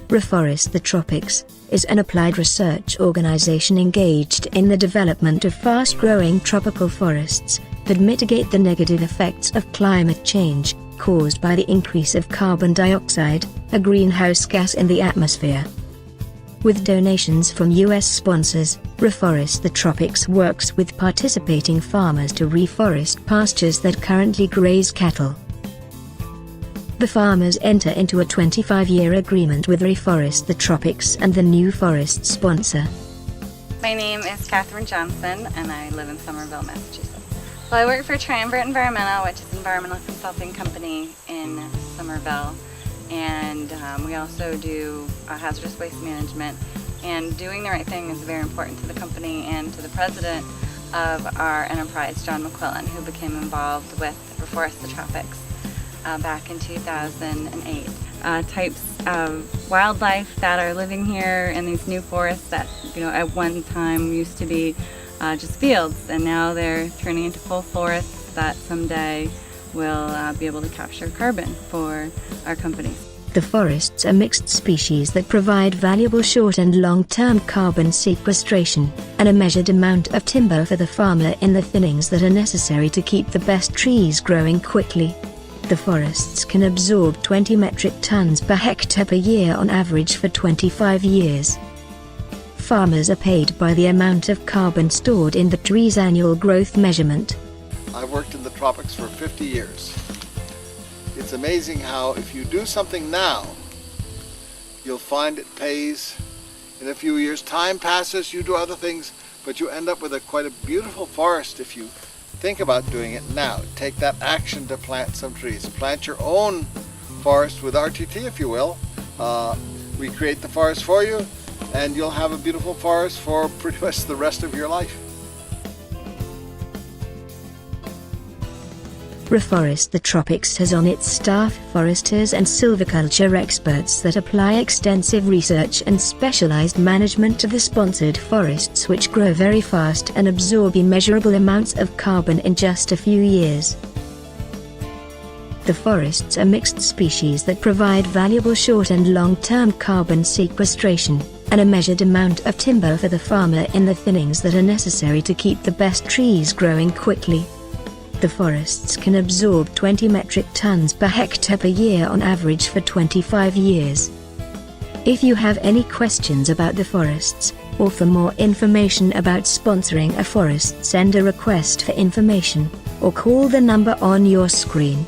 Reforest The Tropics is an applied research organization engaged in the development of fast-growing tropical forests that mitigate the negative effects of climate change caused by the increase of carbon dioxide, a greenhouse gas in the atmosphere. With donations from U.S. sponsors, Reforest The Tropics works with participating farmers to reforest pastures that currently graze cattle. The farmers enter into a 25-year agreement with Reforest The Tropics and the new forest sponsor. My name is Catherine Johnson and I live in Somerville, Massachusetts. Well, I work for Triumvirate Environmental, which is an environmental consulting company in Somerville. And we also do hazardous waste management. And doing the right thing is very important to the company and to the president of our enterprise, John McQuillan, who became involved with Reforest The Tropics back in 2008. Types of wildlife that are living here in these new forests that, at one time used to be just fields, and now they're turning into full forests that someday will be able to capture carbon for our companies. The forests are mixed species that provide valuable short and long-term carbon sequestration, and a measured amount of timber for the farmer in the thinnings that are necessary to keep the best trees growing quickly. The forests can absorb 20 metric tons per hectare per year on average for 25 years. Farmers are paid by the amount of carbon stored in the tree's annual growth measurement. I've worked in the tropics for 50 years. It's amazing how if you do something now, you'll find it pays in a few years. Time passes, you do other things, but you end up with quite a beautiful forest if you think about doing it now. Take that action to plant some trees. Plant your own forest with RTT, if you will. We create the forest for you, and you'll have a beautiful forest for pretty much the rest of your life. Reforest The Tropics has on its staff foresters and silviculture experts that apply extensive research and specialized management to the sponsored forests, which grow very fast and absorb immeasurable amounts of carbon in just a few years. The forests are mixed species that provide valuable short and long-term carbon sequestration, and a measured amount of timber for the farmer in the thinnings that are necessary to keep the best trees growing quickly. The forests can absorb 20 metric tons per hectare per year on average for 25 years. If you have any questions about the forests, or for more information about sponsoring a forest, send a request for information, or call the number on your screen.